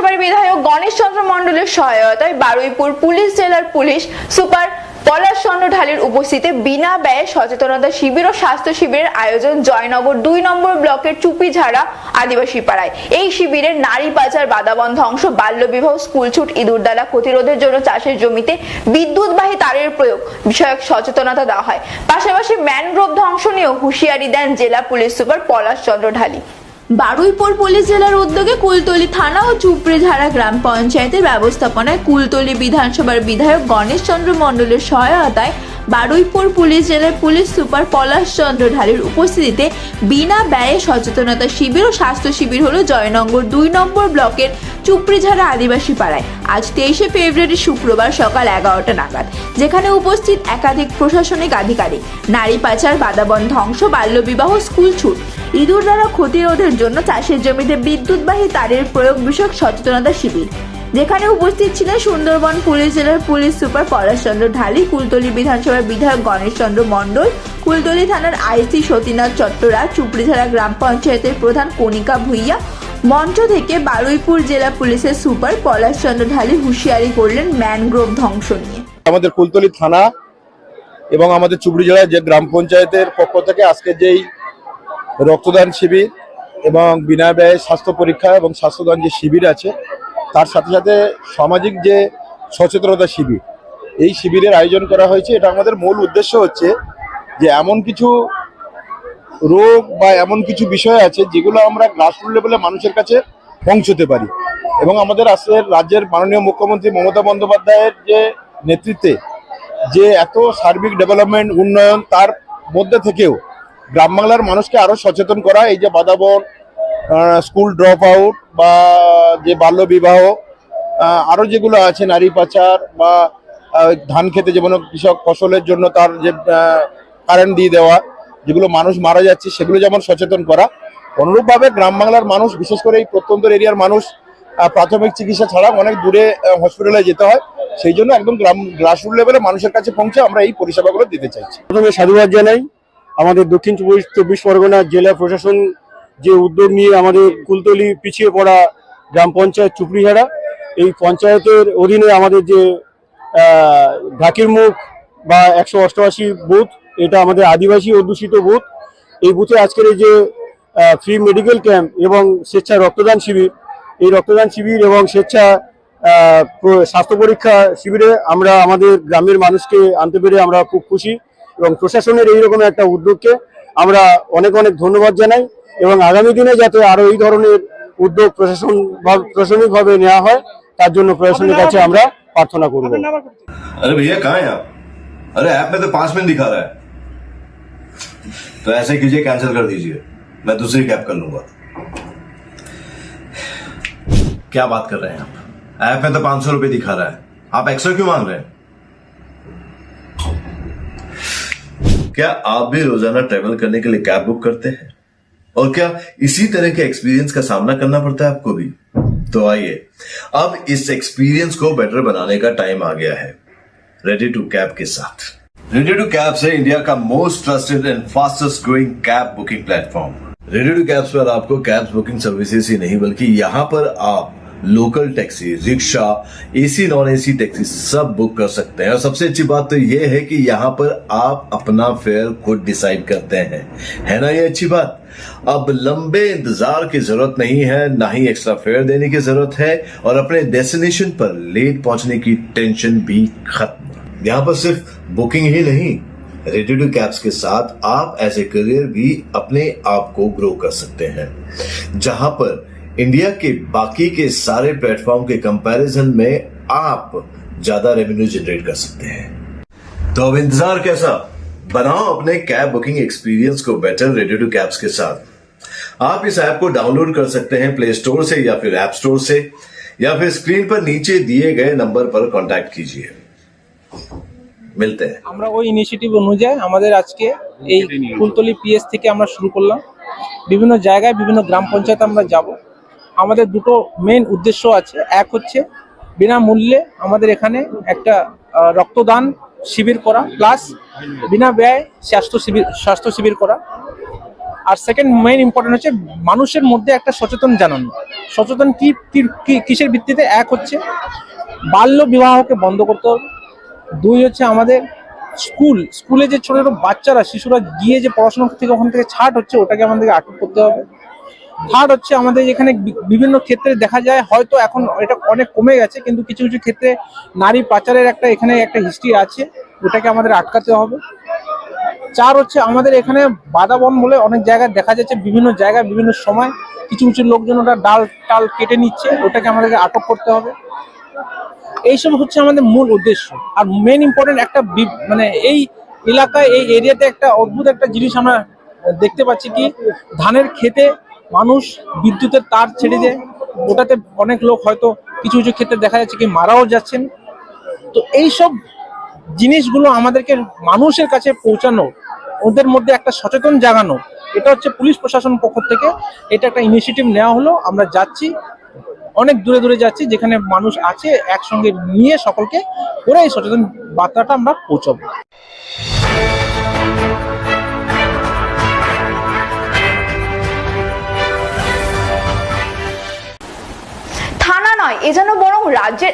বিধানসভার বিধায়ক গণেশ চন্দ্র মণ্ডলের সহায়তায় বারুইপুর পুলিশ জেলার পুলিশ সুপার পলাশ চন্দ্র ঢালির উপস্থিতিতে বিনা ব্যয়ে সচেতনতা শিবির ও স্বাস্থ্য শিবিরের আয়োজন জয়নগর 2 নম্বর ব্লকের চুপিঝাড়া আদিবাসী পাড়ায়। এই শিবিরে নারী পাচার, বাধাবন্ধ অংশ, বাল্যবিবাহ, স্কুলছুট, ইঁদুরডালা প্রতিরোধের জন্য চাষের জমিতে বিদ্যুৎবাহী তারের প্রয়োগ বিষয়ক সচেতনতা দেওয়া হয়। পাশাপাশি ম্যানগ্রোভ ধ্বংস নিয়েও হুঁশিয়ারি দেন জেলা পুলিশ সুপার পলাশ চন্দ্র ঢালি। বারুইপুর পুলিশ জেলার উদ্যোগে কুলতলি থানা ও চুপড়িঝাড়া গ্রাম পঞ্চায়েতের ব্যবস্থাপনায় কুলতলি বিধানসভার বিধায়ক গণেশ চন্দ্র মণ্ডলের সহায়তায় বারুইপুর পুলিশ জেলার পুলিশ সুপার পলাশ চন্দ্র ঢালির উপস্থিতিতে বিনা ব্যয়ে সচেতনতা শিবির ও স্বাস্থ্য শিবির হলো জয়নগর 2 নম্বর ব্লকের চুপড়িঝাড়া আদিবাসী পাড়ায় আজ 23শে ফেব্রুয়ারি শুক্রবার সকাল 11টা নাগাদ, যেখানে উপস্থিত একাধিক প্রশাসনিক আধিকারিক। নারী পাচার, বাধাবন্ধ ধ্বংস, বাল্যবিবাহ, স্কুলছুট, ইঁদুর দ্বারা ক্ষতিরোধের জন্য চাষের জমিতে বিদ্যুৎবাহী তারের প্রয়োগ বিষয়ক সচেতনতা শিবির, যেখানে উপস্থিত ছিলেন সুন্দরবন পুলিশ জেলার পুলিশ সুপার পলাশ চন্দ্র ঢালি, কুলতলি বিধানসভার বিধায়ক গণেশ চন্দ্র মণ্ডল, কুলতলি থানার আইসি সতীনাথ চট্টরা, চুপড়িঝাড়া গ্রাম পঞ্চায়েতের প্রধান কণিকা ভুইয়া। মঞ্চ থেকে বারুইপুর জেলা পুলিশের সুপার পলাশ চন্দ্র ঢালি হুঁশিয়ারি করলেন ম্যানগ্রোভ ধ্বংস নিয়ে। আমাদের কুলতলি থানা এবং আমাদের চুপড়িঝাড়া যে গ্রাম পঞ্চায়েতের পক্ষ থেকে আজকে যেই রক্তদান শিবির এবং বিনা ব্যয়ে স্বাস্থ্য পরীক্ষা এবং স্বাস্থ্যদান যে শিবির আছে, তার সাথে সাথে সামাজিক যে সচেতনতা শিবির, এই শিবিরের আয়োজন করা হয়েছে। এটা আমাদের মূল উদ্দেশ্য হচ্ছে যে এমন কিছু রোগ বা এমন কিছু বিষয় আছে যেগুলো আমরা গ্রাসরুট লেভেলে মানুষের কাছে পৌঁছতে পারি, এবং আমাদের আজকের রাজ্যের মাননীয় মুখ্যমন্ত্রী মমতা বন্দ্যোপাধ্যায়ের যে নেতৃত্বে যে এত সার্বিক ডেভেলপমেন্ট উন্নয়ন, তার মধ্যে থেকেও গ্রাম বাংলার মানুষকে আরো সচেতন করা, এই যে বাধাবন, স্কুল ড্রপ আউট বা যে বাল্যবিবাহ, আরো যেগুলো আছে নারী পাচার বা ধান খেতে যেমন কৃষক ফসলের জন্য তার যে কারেন্ট দিয়ে দেওয়া, যেগুলো মানুষ মারা যাচ্ছে সেগুলো যেমন সচেতন করা, অনুরূপভাবে গ্রাম বাংলার মানুষ, বিশেষ করে এই প্রত্যন্ত এরিয়ার মানুষ প্রাথমিক চিকিৎসা ছাড়া অনেক দূরে হসপিটালে যেতে হয়, সেই জন্য একদম গ্রাসরুট লেভেলে মানুষের কাছে পৌঁছে আমরা এই পরিষেবাগুলো দিতে চাইছি। প্রথমে সাধুবাদ জানাই আমাদের দক্ষিণ চব্বিশ পরগনা জেলা প্রশাসন যে উদ্যোগ নিয়ে আমাদের কুলতলি পিছিয়ে পড়া গ্রাম পঞ্চায়েত চুপড়িঝাড়া, এই পঞ্চায়েতের অধীনে আমাদের যে ঢাকির মুখ বা 188 বুথ, এটা আমাদের আদিবাসী অধ্যুষিত বুথ। এই বুথে আজকের এই যে ফ্রি মেডিকেল ক্যাম্প এবং স্বেচ্ছা রক্তদান শিবির, এই রক্তদান শিবির এবং স্বেচ্ছা স্বাস্থ্য পরীক্ষা শিবিরে আমরা আমাদের গ্রামের মানুষকে আনতে পেরে আমরা খুব খুশি, এবং প্রশাসনের এইরকম একটা উদ্যোগকে আমরা অনেক অনেক ধন্যবাদ জানাই, এবং আগামী দিনে যাতে আরো এই ধরনের উদ্যোগ প্রশাসনিকভাবে নেওয়া হয় তার জন্য প্রশাসনের কাছে আমরা প্রার্থনা করব। अरे भैया कहाँ हैं आप? अरे ऐप में तो 5 मिनट दिखा रहा है, तो ऐसे कीजिए, कैंसिल कर दीजिए, मैं दूसरी कैब कर लूंगा। क्या बात कर रहे हैं आप? ऐप में तो 500 रुपए दिखा रहा है, आप एक्स्ट्रा क्यों मांग रहे हैं? क्या आप भी रोजाना ट्रेवल करने के लिए कैब बुक करते हैं? और क्या इसी तरह के एक्सपीरियंस का सामना करना पड़ता है आपको भी? तो आइए, अब इस एक्सपीरियंस को बेटर बनाने का टाइम आ गया है रेडी टू कैब के साथ। रेडी टू कैब से इंडिया का most trusted and fastest growing cab booking platform. Ready to cabs पर आपको कैब बुकिंग सर्विसेज ही नहीं बल्कि यहाँ पर आप local taxi, rickshaw, AC non AC taxi सब बुक कर सकते हैं। और सबसे अच्छी बात तो ये है कि यहाँ पर आप अपना फेयर खुद डिसाइड करते हैं, है ना ये अच्छी बात। अब लंबे इंतजार की जरूरत नहीं है, ना ही एक्स्ट्रा फेयर देने की जरूरत है, और अपने डेस्टिनेशन पर लेट पहुंचने की टेंशन भी खत्म। यहाँ पर सिर्फ बुकिंग ही नहीं, रेडी टू कैब्स के साथ आप एज ए करियर भी अपने आप को ग्रो कर सकते हैं, जहां पर इंडिया के बाकी के सारे प्लेटफॉर्म के कंपैरिजन में आप ज्यादा रेवेन्यू जनरेट कर सकते हैं। तो अब इंतजार कैसा, बनाओ अपने कैब बुकिंग एक्सपीरियंस को बेटर रेडी टू कैब्स के साथ। आप इस ऐप को डाउनलोड कर सकते हैं प्ले स्टोर से या फिर ऐप स्टोर से, या फिर स्क्रीन पर नीचे दिए गए नंबर पर कांटेक्ट कीजिए। मिलते हैं। আমরা ওই ইনিশিয়েটিভ অনুযায়ী আমাদের আজকে এই কুলতলি পিএস থেকে আমরা শুরু করলাম, বিভিন্ন জায়গায় বিভিন্ন গ্রাম পঞ্চায়েত আমরা যাব। আমাদের দুটো মেন উদ্দেশ্য আছে, এক হচ্ছে বিনামূল্যে আমাদের এখানে একটা রক্তদান শিবির করা, প্লাস বিনা ব্যয় স্বাস্থ্য শিবির করা। আর সেকেন্ড মেইন ইম্পর্টেন্ট হচ্ছে মানুষের মধ্যে একটা সচেতন জানানো। সচেতন কিসের ভিত্তিতে? এক হচ্ছে বাল্য বিবাহকে বন্ধ করতে হবে। দুই হচ্ছে আমাদের স্কুলে যে ছোট ছোট বাচ্চারা শিশুরা গিয়ে যে পড়াশোনা থেকে ওখান থেকে ছাড় হচ্ছে, ওটাকে আমাদেরকে আটক করতে হবে। থার্ড হচ্ছে আমাদের এখানে বিভিন্ন ক্ষেত্রে দেখা যায়, হয়তো এখন এটা অনেক কমে গেছে, কিন্তু কিছু কিছু ক্ষেত্রে নারী পাচারের এখানে একটা হিস্ট্রি আছে, ওটাকে আমাদের আটকাতে হবে। চার হচ্ছে আমাদের এখানে বাদাবন বলে অনেক জায়গায় দেখা যাচ্ছে, বিভিন্ন জায়গায় বিভিন্ন সময় কিছু কিছু লোকজন ওটা ডাল টাল কেটে নিচ্ছে, ওটাকে আমাদেরকে আটক করতে হবে। এইসব হচ্ছে আমাদের মূল উদ্দেশ্য। আর মেন ইম্পর্টেন্ট একটা মানে এই এলাকায়, এই এরিয়াতে একটা অদ্ভুত একটা জিনিস আমরা দেখতে পাচ্ছি, কি ধানের ক্ষেতে মানুষ বিদ্যুতের তার ছেড়ে দেয়, ওটাতে অনেক লোক হয়তো কিছু কিছু ক্ষেত্রে দেখা যাচ্ছে কি মারাও যাচ্ছেন। তো এইসব জিনিসগুলো আমাদেরকে মানুষের কাছে পৌঁছানো, ওদের মধ্যে একটা সচেতন জাগানো, এটা হচ্ছে পুলিশ প্রশাসন পক্ষ থেকে এটা একটা ইনিশিয়েটিভ নেওয়া হলো। আমরা যাচ্ছি, অনেক দূরে দূরে যাচ্ছি, যেখানে মানুষ আছে, একসঙ্গে নিয়ে সকলকে করে এই সচেতন বার্তাটা আমরা পৌঁছাবো। থানা নয়, এ যেন বরং রাজ্যের